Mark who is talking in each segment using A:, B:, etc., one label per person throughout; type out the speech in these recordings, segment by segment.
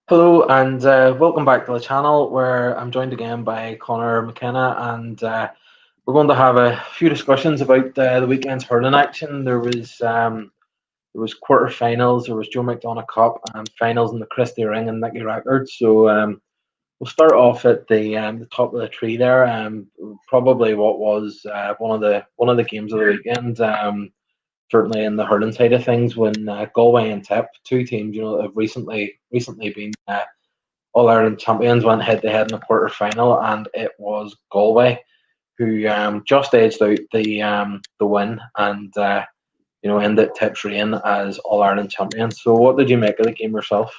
A: Hello and welcome back to the channel where I'm joined again by Connor McKenna and we're going to have a few discussions about the weekend's hurling action. There was quarterfinals, there was Joe McDonagh Cup and finals in the Christy Ring and Nicky Rackard. So we'll start off at the top of the tree there. Probably what was one of the games of the weekend. Certainly in the hurling side of things, when Galway and Tipp, two teams, have recently been All Ireland champions, went head to head in the quarter final, and it was Galway who just edged out the win and ended Tipp's reign as All Ireland champions. So, what did you make of the game yourself?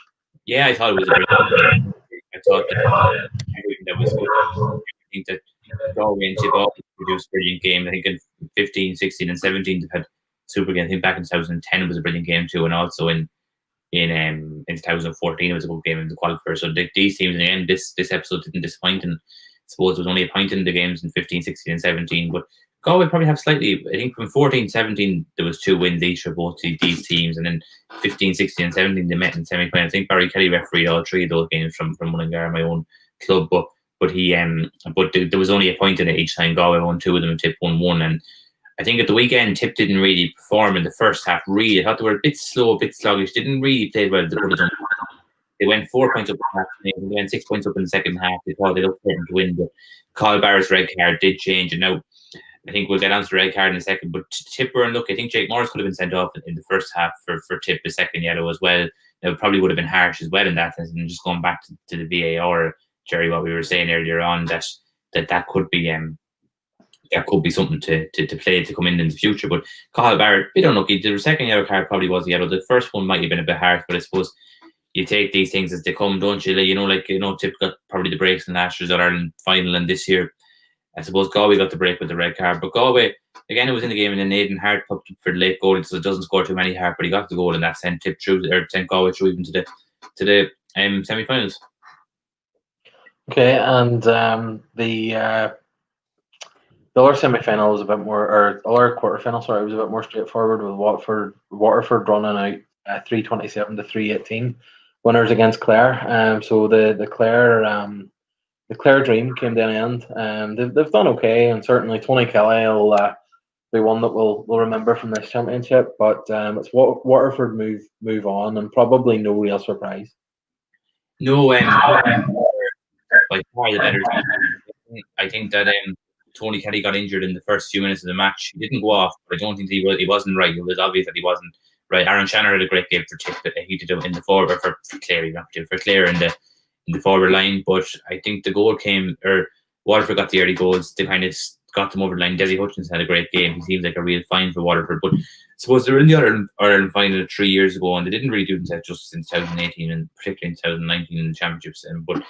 B: Yeah, I thought it was a brilliant game. I thought that was good. I think that Galway and Tipp produced a brilliant game. I think in 15, 16 and 17 they've had super game. I think back in 2010 it was a brilliant game too, and also in 2014 it was a good game in the qualifier. So these teams in the end, this episode didn't disappoint, and I suppose it was only a point in the games in 15, 16 and 17. But Galway probably have slightly, I think from 14, 17 there was 2 wins each for both these teams, and then 15, 16 and 17 they met in semi-final. I think Barry Kelly refereed all 3 of those games from Mullingar, my own club, but there was only a point in it each time. Galway won 2 of them and Tipp won 1, and I think at the weekend Tipp didn't really perform in the first half. Really, I thought they were a bit slow, a bit sluggish. Didn't really play well. They went 4 points up in the half. They went 6 points up in the second half. They thought they looked certain to win, but Kyle Barrett's red card did change, and now I think we'll get on to the red card in a second. But Tipp were, and look, I think Jake Morris could have been sent off in the first half for Tipp, the second yellow as well. Now, it probably would have been harsh as well in that sense. And just going back to the VAR, Gerry, what we were saying earlier on, that could be something to play to come in the future. But Kyle Barrett, bit unlucky. The second yellow card probably was yellow. The first one might have been a bit harsh, but I suppose you take these things as they come, don't you? Tipp got probably the breaks in last year's All-Ireland final, and this year I suppose Galway got the break with the red card. But Galway, again, it was in the game, and then Aidan Hart popped up for the late goal, so it doesn't score too many Hart, but he got the goal, and that sent Tipp through, or sent Galway through even to the semi-finals.
A: Okay, and the other semi-final was a bit more, or the other quarter-final, sorry, was a bit more straightforward with Waterford running out 327 to 318 winners against Clare. So the Clare dream came to an end. They've done okay, and certainly Tony Kelly will be one that we'll remember from this championship. But it's Waterford move on, and probably no real surprise.
B: No, by far the better team. I think that Tony Kelly got injured in the first few minutes of the match. He didn't go off, but I don't think he wasn't right. It was obvious that he wasn't right. Aaron Shannon had a great game for Tipp. He did it in the forward for Clare, for Clare in the forward line. But I think the goal came, or Waterford got the early goals. They kind of got them over the line. Desi Hutchins had a great game. He seems like a real find for Waterford. But I suppose they were in the Ireland final 3 years ago, and they didn't really do themselves justice in 2018 and particularly in 2019 in the championships. But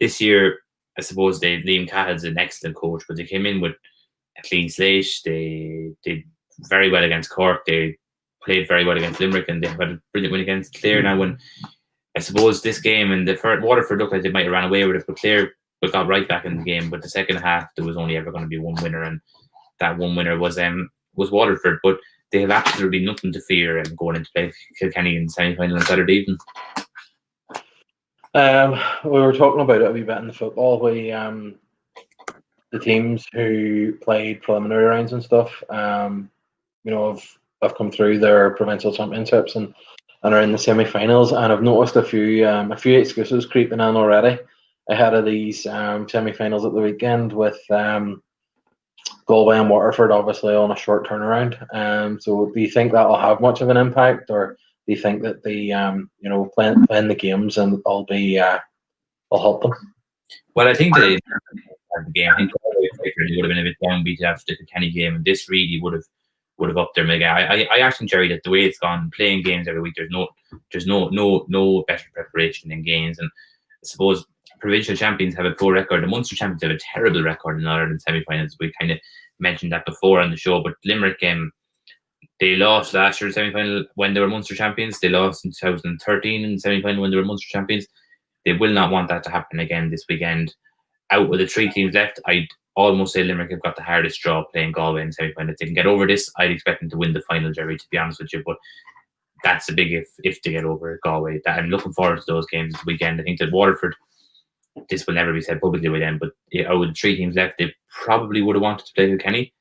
B: this year, I suppose Liam Cahill's an excellent coach, but they came in with a clean slate. They did very well against Cork. They played very well against Limerick, and they had a brilliant win against Clare. Now, when I suppose this game and the first Waterford looked like they might have ran away with it, but Clare got right back in the game. But the second half, there was only ever going to be one winner, and that one winner was Waterford. But they have absolutely nothing to fear going into play Kilkenny in the semi-final on Saturday evening.
A: We were talking about it a wee bit in the football. The teams who played preliminary rounds and stuff, have come through their provincial championships and are in the semi-finals. And I've noticed a few excuses creeping in already ahead of these semi-finals at the weekend, with Galway and Waterford obviously on a short turnaround. So do you think that'll have much of an impact, or do you think that the playing the games and will help them?
B: Well, I think that the game, I think Galway would have been a bit downbeat after the Kilkenny game, and this really would have upped their mega. I actually think, Gerry, that the way it's gone, playing games every week, there's no better preparation in games. And I suppose provincial champions have a poor record. The Munster champions have a terrible record in Ireland semi-finals. We kind of mentioned that before on the show, but Limerick they lost last year in semi-final when they were Munster champions. They lost in 2013 in the semi-final when they were Munster champions. They will not want that to happen again this weekend. Out of the 3 teams left, I'd almost say Limerick have got the hardest draw playing Galway in semi-final. If they can get over this, I'd expect them to win the final, Gerry, to be honest with you. But that's a big if to get over Galway. That I'm looking forward to those games this weekend. I think that Waterford, this will never be said publicly with them, but with 3 teams left, they probably would have wanted to play Kilkenny.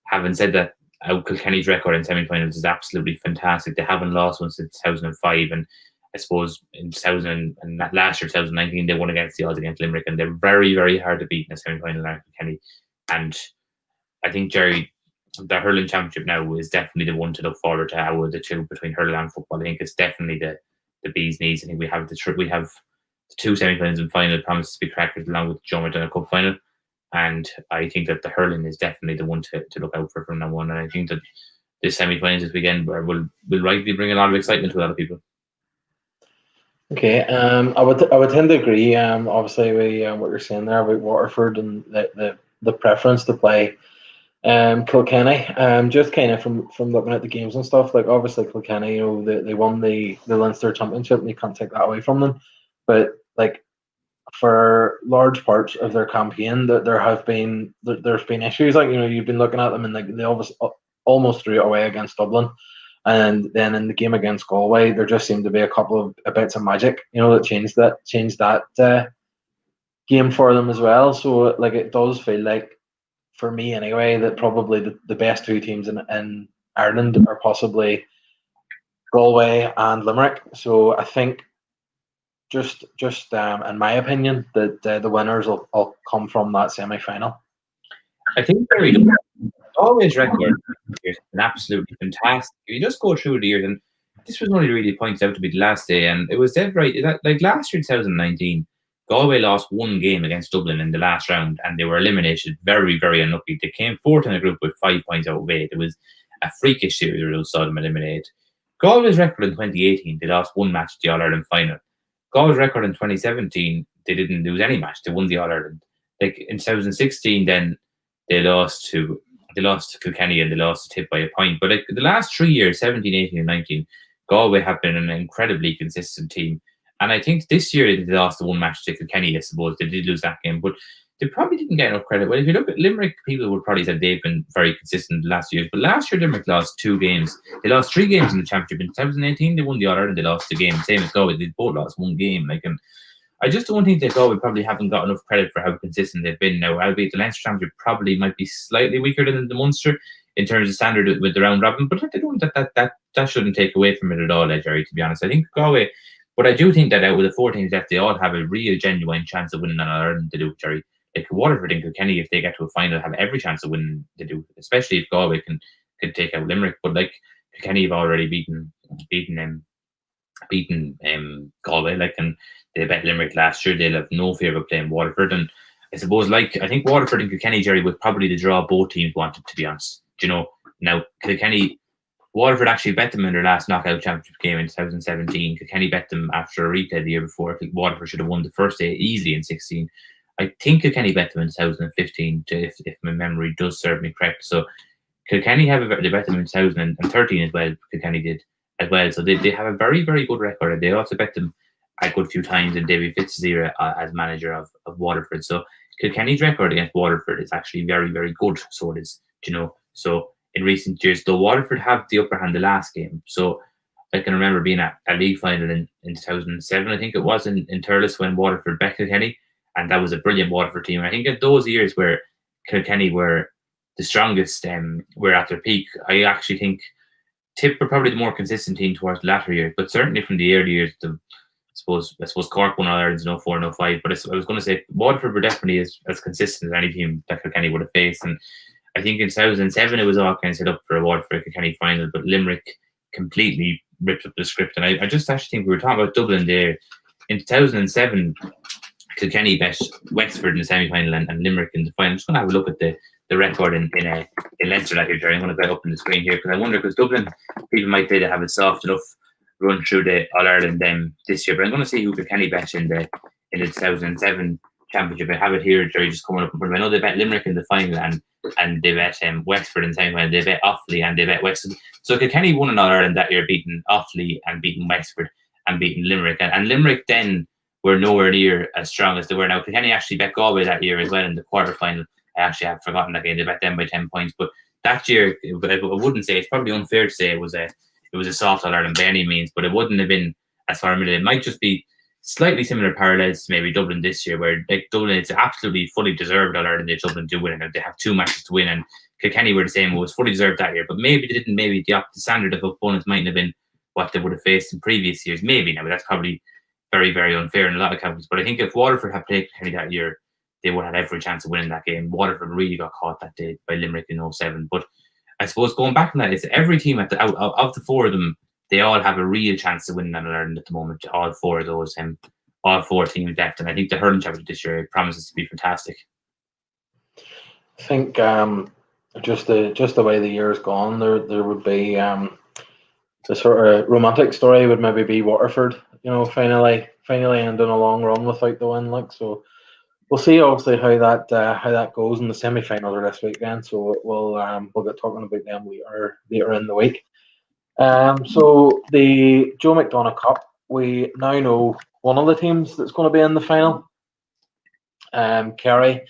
B: Having said that, Kilkenny's record in semi-finals is absolutely fantastic. They haven't lost one since 2005, and I suppose in 2000 and last year, 2019, they won against the odds against Limerick, and they're very, very hard to beat in a semi-final like Kilkenny. And I think, Gerry, the hurling championship now is definitely the one to look forward to out of the two between hurling and football. I think it's definitely the bee's knees. I think we have the 2 semi-finals and final promises to be crackers along with the Joe McDonagh Cup final. And I think that the hurling is definitely the one to look out for from now on. And I think that the semi-finals this weekend will rightly bring a lot of excitement to a lot of people.
A: Okay, I would tend to agree. Obviously, with what you're saying there about Waterford and the preference to play Kilkenny. Just kind of from looking at the games and stuff. Like obviously Kilkenny, they won the Leinster Championship, and you can't take that away from them. But like for large parts of their campaign, that there's been issues. Like you've been looking at them, and like they almost threw it away against Dublin. And then in the game against Galway, there just seemed to be a couple of bits of magic, that changed that game for them as well. So like it does feel like, for me anyway, that probably the best 2 teams in Ireland are possibly Galway and Limerick. So I think just in my opinion that the winners will come from that semi-final.
B: I think Kerry always record is an absolutely fantastic. You just go through the years, and this was only really pointed out to be the last day, and it was dead right. Like last year, 2019, Galway lost 1 game against Dublin in the last round, and they were eliminated. Very, very unlucky. They came 4th in a group with 5 points out of 8. It was a freakish series where they saw them eliminated. Galway's record in 2018, they lost 1 match at the All-Ireland final. Galway's record in 2017, they didn't lose any match. They won the All-Ireland. Like in 2016, then they lost to Kilkenny and they lost to Tipp by a point. But like the last 3 years, 17, 18, and 19, Galway have been an incredibly consistent team. And I think this year they lost the 1 match to Kilkenny, I suppose. They did lose that game, but they probably didn't get enough credit. Well, if you look at Limerick, people would probably say they've been very consistent the last years. But last year, Limerick lost 2 games. They lost 3 games in the championship. In 2018, they won the All-Ireland, they lost a game. Same as Galway, they both lost 1 game. And I just don't think that Galway probably haven't got enough credit for how consistent they've been now. Albeit the Leinster Championship probably might be slightly weaker than the Munster in terms of standard with the round robin, but I don't that shouldn't take away from it at all, Gerry, to be honest. I think Galway, but I do think that out with the 4 teams left, they all have a real genuine chance of winning an Ireland to do, Gerry. Like Waterford and Kilkenny, if they get to a final, have every chance of winning to do, especially if Galway can take out Limerick. But like Kilkenny have already beaten Galway, and they bet Limerick last year. They'll have no fear of playing Waterford. And I suppose, I think Waterford and Kilkenny, Gerry, was probably the draw both teams wanted, to be honest. Now Kilkenny, Waterford actually bet them in their last knockout championship game in 2017. Kilkenny bet them after a replay the year before. Waterford should have won the first day easily in 16. I think Kilkenny bet them in 2015, if my memory does serve me correct. So Kilkenny they bet them in 2013 as well. Kilkenny did as well. So they have a very, very good record. And they also bet them a good few times in David Fitz's era as manager of Waterford. So Kilkenny's record against Waterford is actually very, very good. So it is, So in recent years, though, Waterford have the upper hand the last game. So I can remember being at a league final in 2007, I think it was, in Thurles when Waterford bet Kilkenny. And that was a brilliant Waterford team. I think at those years where Kilkenny were the strongest, were at their peak, I actually think Tipp were probably the more consistent team towards the latter years. But certainly from the early years, I suppose Cork won All-Ireland in 04 and 05. But I was going to say Waterford were definitely as consistent as any team that Kilkenny would have faced. And I think in 2007 it was all kind of set up for a Waterford Kilkenny final, but Limerick completely ripped up the script. And I just actually think we were talking about Dublin there. In 2007, Kilkenny bet Westford in the semi-final and Limerick in the final. I'm just going to have a look at the record in Leinster that year, Gerry. I'm going to get up on the screen here because I wonder, because Dublin, people might say they have a soft enough run through the All-Ireland this year, but I'm going to see who Kilkenny bet in the 2007 championship. I have it here, Gerry, just coming up in front of me. I know they bet Limerick in the final and they bet Westford in the semi-final. They bet Offaly and they bet Westford. So Kilkenny won in All-Ireland that year, beating Offaly and beating Westford and beating Limerick. And Limerick then were nowhere near as strong as they were now. Kilkenny actually bet Galway that year as well in the quarter-final. I actually have forgotten that game. They bet them by 10 points. But that year, I wouldn't say, it's probably unfair to say it was was a soft All-Ireland by any means, but it wouldn't have been as far middle. It might just be slightly similar parallels to maybe Dublin this year, where like Dublin, it's absolutely fully deserved All-Ireland. Dublin do win, and they have 2 matches to win, and Kilkenny were the same. It was fully deserved that year, but maybe they didn't. Maybe the standard of opponents mightn't have been what they would have faced in previous years. Maybe now, but that's probably very, very unfair in a lot of cases. But I think if Waterford had played Kerry that year, they would have every chance of winning that game. Waterford really got caught that day by Limerick in 07. But I suppose going back on that, it's every team out of the 4 of them, they all have a real chance to win that Ireland at the moment. All 4 of those, all 4 teams left, and I think the hurling championship this year promises to be fantastic.
A: I think just the way the year's gone, there would be the sort of romantic story would maybe be Waterford, finally ending a long run without the win. Like, so we'll see obviously how that goes in the semi-finals are this weekend. So we'll get talking about them later in the week. So the Joe McDonagh Cup, we now know one of the teams that's going to be in the final. Kerry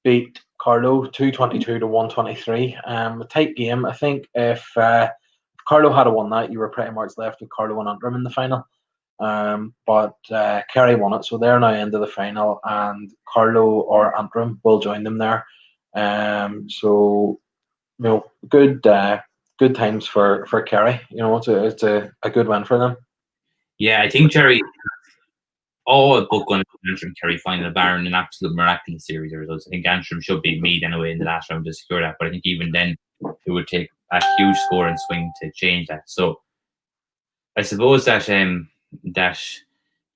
A: beat Carlo 222 to 123. A tight game. I think if Carlo had won that, you were pretty much left with Carlo and Antrim in the final. But Kerry won it, so they're now into the final, and Carlo or Antrim will join them there. So good times for Kerry. It's a good win for them.
B: Yeah, I think Gerry all but going to Antrim Kerry final barring an absolute miraculous series of results. I think Antrim should beat Meath anyway in the last round to secure that, but I think even then it would take a huge score and swing to change that. So I suppose that that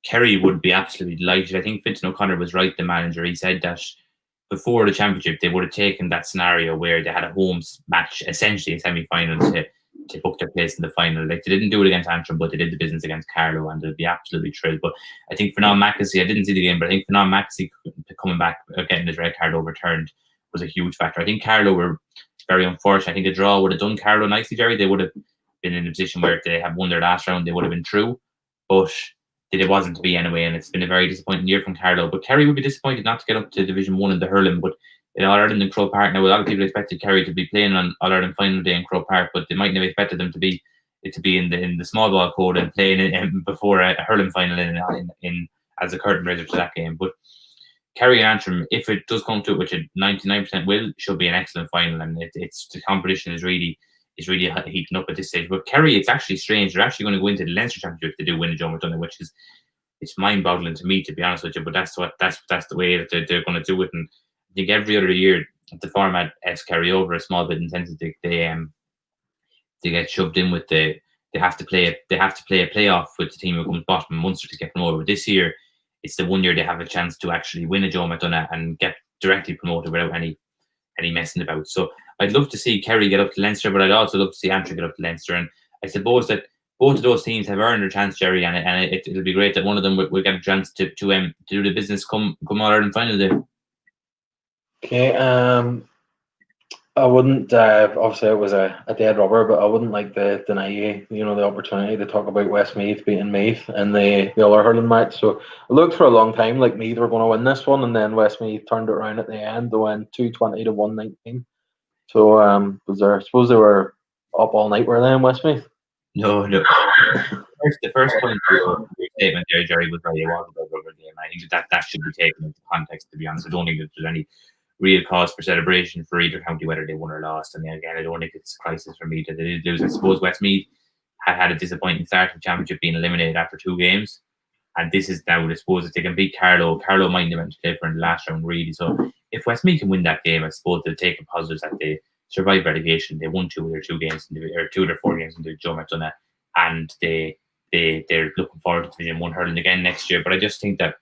B: Kerry would be absolutely delighted. I think Fintan O'Connor was right, the manager. He said that before the championship they would have taken that scenario where they had a home match, essentially a semi-final, to book their place in the final. Like, they didn't do it against Antrim, but they did the business against Carlo, and they'd be absolutely thrilled. But I think Fernand Mackesy, I didn't see the game, but I think Fernand Mackesy coming back, getting his red card overturned, was a huge factor. I think Carlo were very unfortunate. I think a draw would have done Carlo nicely, Gerry. They would have been in a position where if they had won their last round, they would have been through. But it wasn't to be anyway, and it's been a very disappointing year from Carlo. But Kerry would be disappointed not to get up to Division 1 in the hurling, but in All-Ireland in Croke Park. Now, a lot of people expected Kerry to be playing on All-Ireland final day in Croke Park, but they mightn't have expected them to be in the small ball code and playing before a hurling final in as a curtain raiser to that game. But Kerry and Antrim, if it does come to it, which it 99% will, should be an excellent final, and it's the competition is really heating up at this stage. But Kerry, it's actually strange. They're actually going to go into the Leinster Championship if they do win a Joe McDonagh, which is it's mind-boggling to me, to be honest with you. But that's the way that they're going to do it. And I think every other year the format has carry over a small bit intensity. They get shoved in with they have to play a playoff with the team who comes bottom, Munster, to get promoted. But this year it's the one year they have a chance to actually win a Joe McDonagh and get directly promoted without any messing about. So I'd love to see Kerry get up to Leinster, but I'd also love to see Antrim get up to Leinster. And I suppose that both of those teams have earned their chance, Gerry, and it'll be great that one of them will get a chance to do the business come All-Ireland final day.
A: Okay, I wouldn't. Obviously, it was a dead rubber, but I wouldn't like to deny you, the opportunity to talk about Westmeath beating Meath in the other hurling match. So it looked for a long time like Meath were going to win this one, and then Westmeath turned it around at the end to win 220 to 119. So I suppose they were up all night, were they, in Westmeath?
B: No. The first point of your statement there, Gerry, was right. It was a rubber game. I think that should be taken into context, to be honest. I don't think that there's any real cause for celebration for either county, whether they won or lost. And again, I don't think it's a crisis for me that they did lose. I suppose Westmeath had a disappointing start to the championship, being eliminated after 2 games. And this is now, I suppose, if they can beat Carlo might have went to play for in the last round, really. So if Westmeath can win that game, I suppose they'll take a positives that they survived relegation. They won 2 of their 4 games into Joe McDonagh, and they're looking forward to Division 1 hurling again next year. But I just think that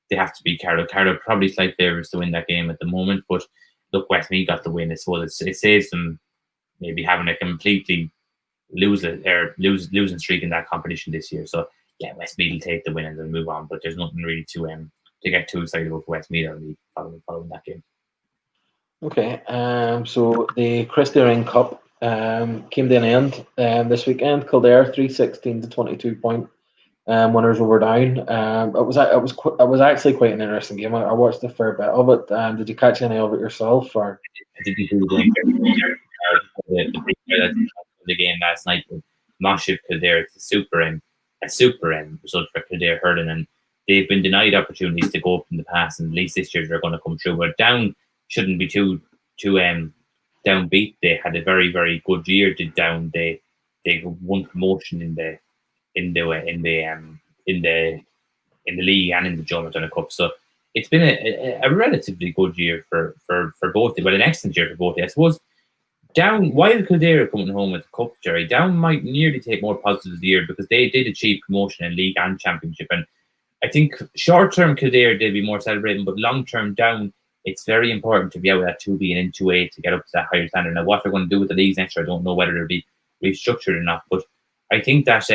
B: they have to beat Carlo. Carlo probably slight favourites to win that game at the moment, but look, Westmeath got the win. I suppose it saves them maybe having a completely losing streak in that competition this year. So yeah, Westmeath will take the win and then move on. But there's nothing really to get too excited about Westmeath or me following that game. Okay,
A: so the Christy Cup came to an end this weekend. Kildare 316 to 22 point winners over Down. It was actually quite an interesting game. I watched a fair bit of it. Did you catch any of it yourself? Or
B: I didn't do the game last night. Massive Kildare. It's a super result for Kildare hurling, and they've been denied opportunities to go up in the past, and at least this year they're going to come through. But Down shouldn't be too downbeat. They had a very, very good year. Did Down they won promotion in the league and in the Joe McDonagh Cup. So it's been a relatively good year for both. Well, an excellent year for both. I suppose Down, while Kildare are coming home with the cup, Gerry, Down might nearly take more positives of the year because they did achieve promotion in league and championship. And I think short term Kildare they'll be more celebrating, but long term Down, it's very important to be out at 2B and in 2A to get up to that higher standard. Now, what they're going to do with the leagues next year, I don't know whether they'll be restructured or not. But I think that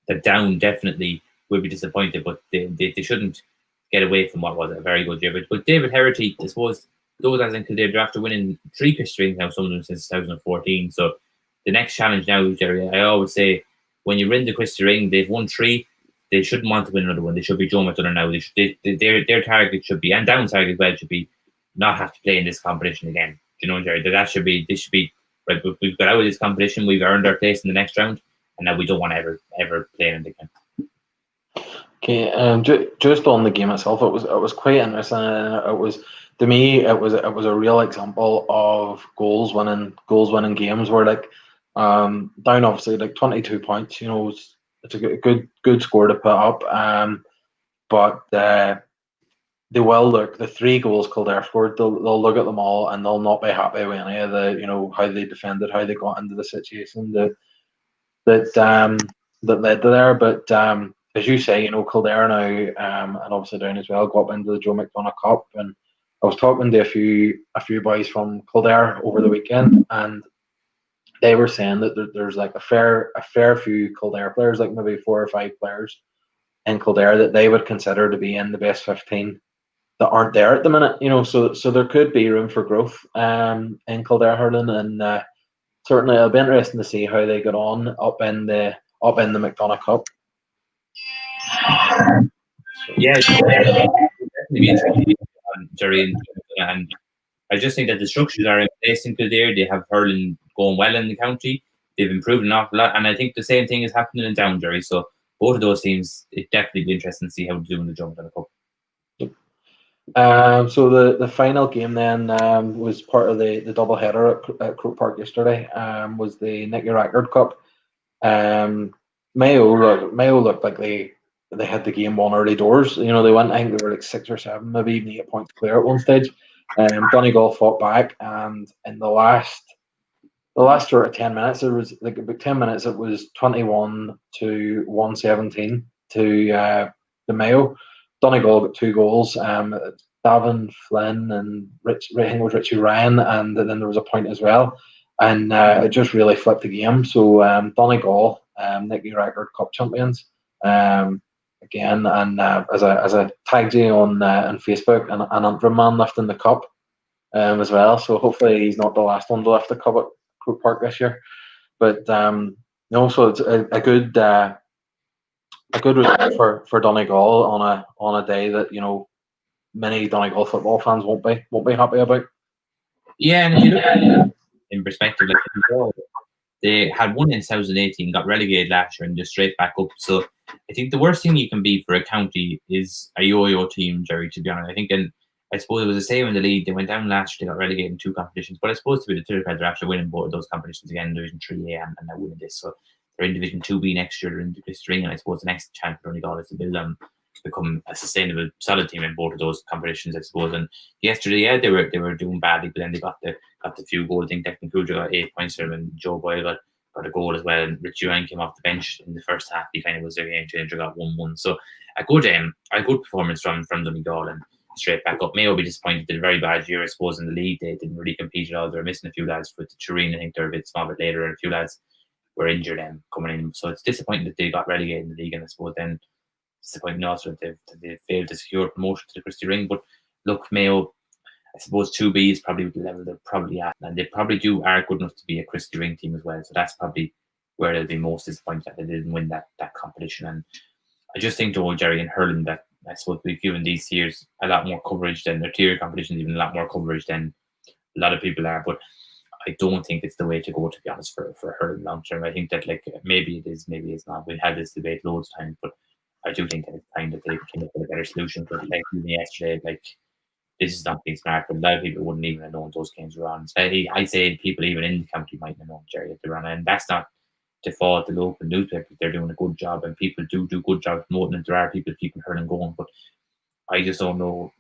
B: that Down definitely will be disappointed, but they shouldn't get away from what was a very good year. But David Herity, I suppose, those as in Kildare, they're after winning 3 Christy rings now, some of them since 2014. So the next challenge now, Gerry, I always say, when you win the Christy ring, they've won 3. They shouldn't want to win another one. They should be Joe McDonagh now. Their target should be, and Down's target as well, should be not have to play in this competition again. Do you know, Gerry? This should be right. We've got out of this competition. We've earned our place in the next round, and now we don't want to ever play in it again.
A: Okay, just on the game itself, it was quite interesting. It was, to me, it was a real example of goals winning games where Down obviously 22 points. You know, it's a good score to put up. But they will look, the 3 goals Kildare scored. They'll look at them all and they'll not be happy with any of the how they defended, how they got into the situation that led to there. But as you say, Kildare now, and obviously Down as well, got up into the Joe McDonagh Cup. And I was talking to a few boys from Kildare over the weekend, and they were saying that there's a fair few Kildare players, like maybe 4 or 5 players in Kildare that they would consider to be in the best 15 that aren't there at the minute. So there could be room for growth in Kildare hurling, and certainly it'll be interesting to see how they get on up in the McDonagh Cup.
B: Yeah, definitely be interesting, Gerry, and I just think that the structures are in place in Kildare. They have hurling going well in the county. They've improved an awful lot, and I think the same thing is happening in Down, Gerry. So both of those teams, it definitely be interesting to see how they do in the Joe McDonagh Cup.
A: So the final game then was part of the double header at Croke Park yesterday. Was the Nicky Rackard Cup. Mayo looked like they had the game won early doors. They went, I think they were 6 or 7, maybe even 8 points clear at one stage. Donegal fought back, and in the last sort of 10 minutes, there was about 10 minutes. It was 21-117 to the Mayo. Donegal got 2 goals. Davin Flynn and Richie Ryan, and then there was a point as well. And it just really flipped the game. So Donegal, Nicky Rackard Cup champions again. And as a tagged you on Facebook, an Antrim man lifting the cup as well. So hopefully he's not the last one to lift the cup at Croke Park this year. But so it's a good result for Donegal on a day that many Donegal football fans won't be happy about.
B: Yeah, and if you look at it in perspective, they had won in 2018, got relegated last year, and just straight back up. So I think the worst thing you can be for a county is a yo-yo team, Gerry. To be honest, I think, and I suppose it was the same in the league. They went down last year, they got relegated in 2 competitions, but I suppose to be the third they're after winning both of those competitions again, Division 3A and now winning this. So they're in Division 2B next year, they're in the Christy ring, and I suppose the next chance for Donegal is to build them become a sustainable, solid team in both of those competitions, I suppose. And yesterday, yeah, they were doing badly, but then they got the few goals. I think Declan Coulter got 8 points there, and Joe Boyle got a goal as well. And Richie Ryan came off the bench in the first half. He kind of was their game changer, got 1-1. So a good performance from Donegal, and straight back up. Mayo will be disappointed. They did a very bad year, I suppose, in the league. They didn't really compete at all. They're missing a few lads for the Turin. I think they're a bit small bit later, and a few lads were injured coming in. So it's disappointing that they got relegated in the league, and I suppose then disappointing also that they've failed to secure promotion to the Christy ring. But look, Mayo, I suppose 2B is probably the level they're probably at, and they probably are good enough to be a Christy ring team as well. So that's probably where they'll be most disappointed that they didn't win that competition. And I just think to old Gerry and hurling that I suppose we've given these tiers a lot more coverage than their tier competitions, even a lot more coverage than a lot of people are. But I don't think it's the way to go, to be honest, for hurling long term. I think that like maybe it is, maybe it's not. We've had this debate loads of times, but I do think that it's time that they came up with a better solution. But like even yesterday, like this is not being smart. But a lot of people wouldn't even have known those games were on. So I'd say people even in the county might have known, Gerry, if they're on, and that's not to fault the local newspapers. They're doing a good job, and people do good job promoting it. There are people keeping hurling going, but I just don't know.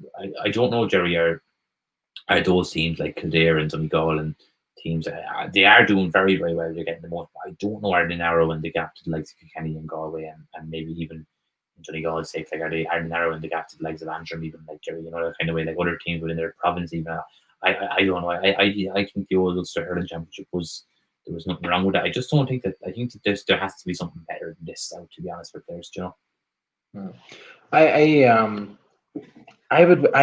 B: I don't know, Gerry, are those teams like Kildare and Donegal and teams, they are doing very, very well. They're getting the most. I don't know, are they narrowing the gap to the likes of Kilkenny and Galway and maybe even Donegal's sake, like are they narrowing the gap to the likes of Antrim, even like Gerry, that kind of way, like other teams within their province even. I don't know. I think the old Ulster Hurling Championship there was nothing wrong with it. I just don't think that. I think that there has to be something better than this, to be honest, for players,
A: I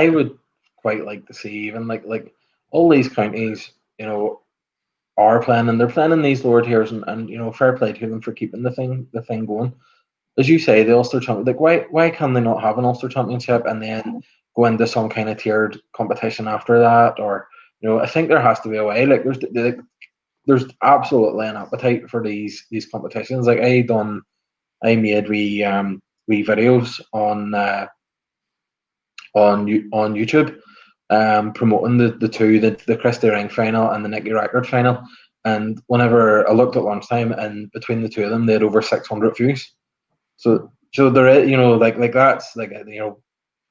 A: would quite like to see even like all these counties, are playing, and they're playing in these lower tiers, and fair play to them for keeping the thing going. As you say, the Ulster Championship, like why can they not have an Ulster Championship and then go into some kind of tiered competition after that? Or I think there has to be a way. Like there's absolutely an appetite for these competitions. Like I made wee videos on YouTube, promoting the Christy Ring final and the Nicky Rackard final. And whenever I looked at lunchtime, and between the two of them, they had over 600 views. So there is, like that's like,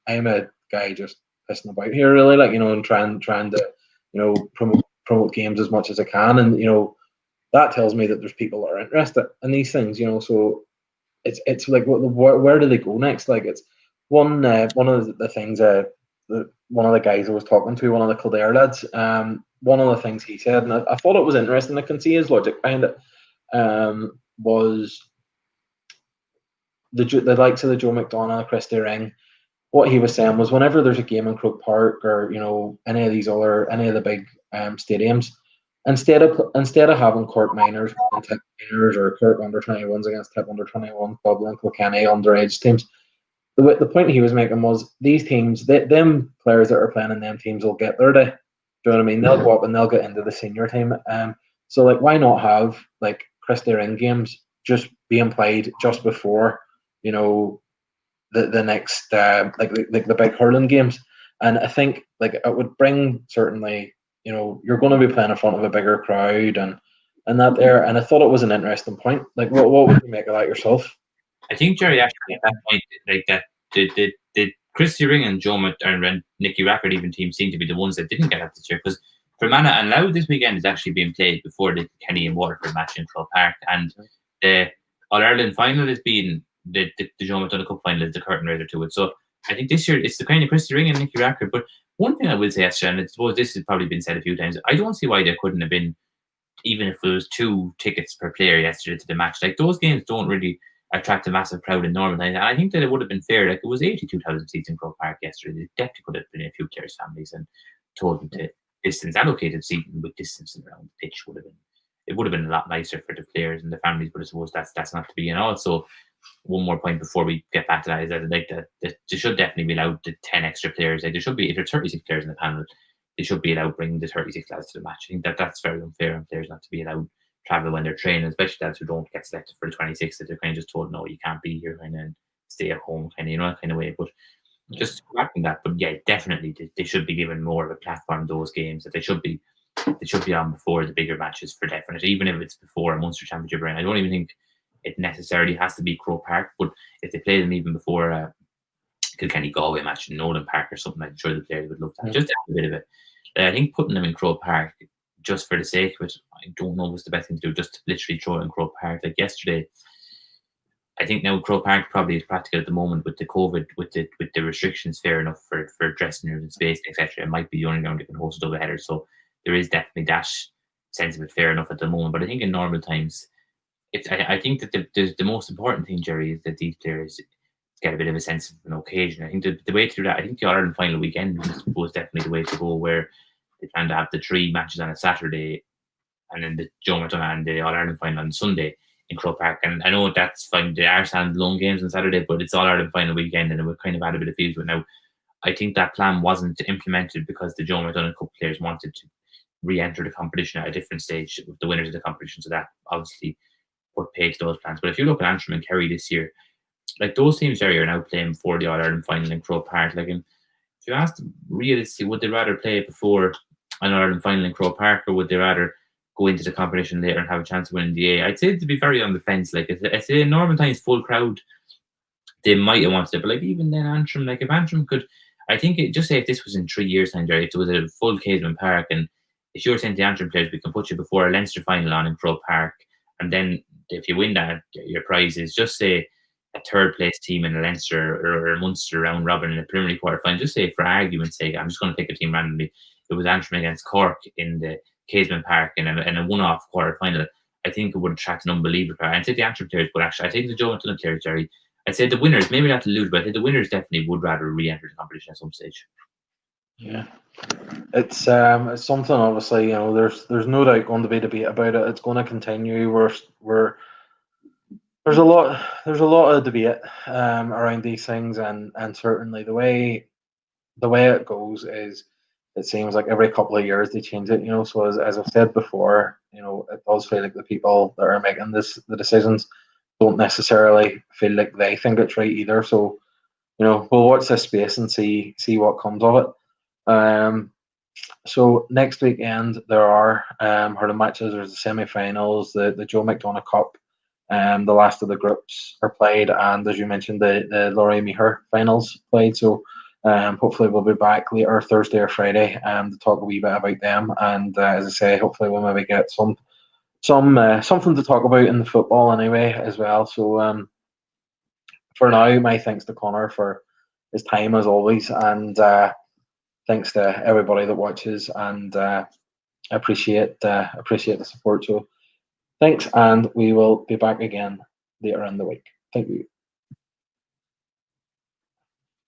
A: I'm a guy just pissing about here, really, like, and trying to, promote games as much as I can, and that tells me that there's people that are interested in these things, so it's like, where do they go next? Like, it's one of the things one of the guys I was talking to, one of the Kildare lads, one of the things he said, and I thought it was interesting. I can see his logic behind it, was the likes of the Joe McDonagh, Christy Ring. What he was saying was, whenever there's a game in Croke Park or any of the big stadiums, instead of having Cork minors and Tipp minors, or Cork under-21s against Tipp under-21, Dublin, Kilkenny underage teams, the point he was making was, these teams, them players that are playing in them teams will get their day. Do you know what I mean? They'll go up and they'll get into the senior team. So like, why not have like Christy Ring games just being played just before the next like the big hurling games? And I think like it would bring, certainly, you're going to be playing in front of a bigger crowd and that there. And I thought it was an interesting point. Like, what would you make of that yourself?
B: I think, Gerry, actually at that point, like that, the Christy Ring and Joe McDonagh and Nicky Rackard even teams seem to be the ones that didn't get up this year, because Fermanagh and Louth this weekend is actually being played before the Kenny and Waterford match in Croke Park, and the All Ireland final is being the Joe McDonagh Cup final is the curtain raiser to it. So I think this year it's the kind of Christy Ring and Nicky Rackard. But one thing I will say, Esther, and I suppose this has probably been said a few times, I don't see why there couldn't have been, even if there was 2 tickets per player yesterday to the match. Like, those games don't really attract a massive crowd in normal times. And I think that it would have been fair. Like, it was 82,000 seats in Croke Park yesterday. It definitely could have been a few players' families and told them to distance. Allocated seating with distance around the pitch would have been a lot nicer for the players and the families. But I suppose that's not to be. And also, one more point before we get back to that is that, like, that they should definitely be allowed the 10 extra players. Like, there should be, if there's 36 players in the panel, they should be allowed bringing the 36 lads to the match. I think that's very unfair on players not to be allowed travel when they're training, especially lads who don't get selected for the 26, that they're kind of just told, no, you can't be here, kind of stay at home, kind of way. But just backing that, but yeah, definitely they should be given more of a platform, those games, that they should be on before the bigger matches, for definite, even if it's before a Munster Championship round. I don't even think it necessarily has to be Croke Park, but if they play them even before a Kilkenny Galway match in Nolan Park or something, I'm sure the players would love that. Just a bit of it. I think putting them in Croke Park just for the sake of it, I don't know what's the best thing to do, just to literally throw it in Croke Park. Like yesterday, I think now Croke Park probably is practical at the moment with the COVID, with the restrictions, fair enough for dressing rooms and space, etc. It might be the only round that can host a double header, so there is definitely that sense of it, fair enough at the moment. But I think in normal times, I think that the most important thing, Gerry, is that these players get a bit of a sense of an occasion. I think the way to do that, I think the Ireland final weekend was definitely the way to go, where they plan to have the 3 matches on a Saturday, and then the Joe McDonagh and the All Ireland final on Sunday in Croke Park. And I know that's fine. They are standalone games on Saturday, but it's All Ireland final weekend, and it would kind of add a bit of feel to it. Now, I think that plan wasn't implemented because the Joe McDonagh Cup players wanted re-enter the competition at a different stage with the winners of the competition. So that obviously put paid to those plans. But if you look at Antrim and Kerry this year, like those teams, Jerry, are now playing before the All Ireland final in Croke Park. Like, if you ask them realistically, would they rather play before an All Ireland final in Croke Park, or would they rather go into the competition later and have a chance of winning the GAA? I'd say to be very on the fence. Like, I say, in normal times, full crowd, they might have wanted it, but like even then, Antrim, like if Antrim could, I think just say if this was in 3 years' time, Jerry, if it was a full Caseman Park, and if you were saying to the Antrim players, we can put you before a Leinster final on in Croke Park, and then if you win that, your prize is just say a third place team in a Leinster or a Munster round robin in a preliminary quarter final. Just say for argument's sake, I'm just going to pick a team randomly. It was Antrim against Cork in the Caseman Park in a one-off quarter final. I think it would attract an unbelievable crowd. I'd say the Antrim players would actually. I think the Joe McDonagh players, Jerry. I'd say the winners, maybe not to lose, but I think the winners definitely would rather re-enter the competition at some stage.
A: Yeah, it's something. Obviously, there's no doubt going to be debate about it. It's going to continue. There's a lot of debate around these things, and certainly the way it goes is, it seems like every couple of years they change it. So as I've said before, it does feel like the people that are making the decisions don't necessarily feel like they think it's right either. So we'll watch this space and see what comes of it. So next weekend there are hurling matches. There's the semi-finals, the Joe McDonagh Cup. The last of the groups are played, and as you mentioned, the Laurie Meagher finals played. So hopefully we'll be back later Thursday or Friday to talk a wee bit about them. And as I say, hopefully we'll maybe get something to talk about in the football anyway as well. So for now, my thanks to Conor for his time as always, and thanks to everybody that watches, and appreciate the support. So thanks, and we will be back again later in the week. Thank you.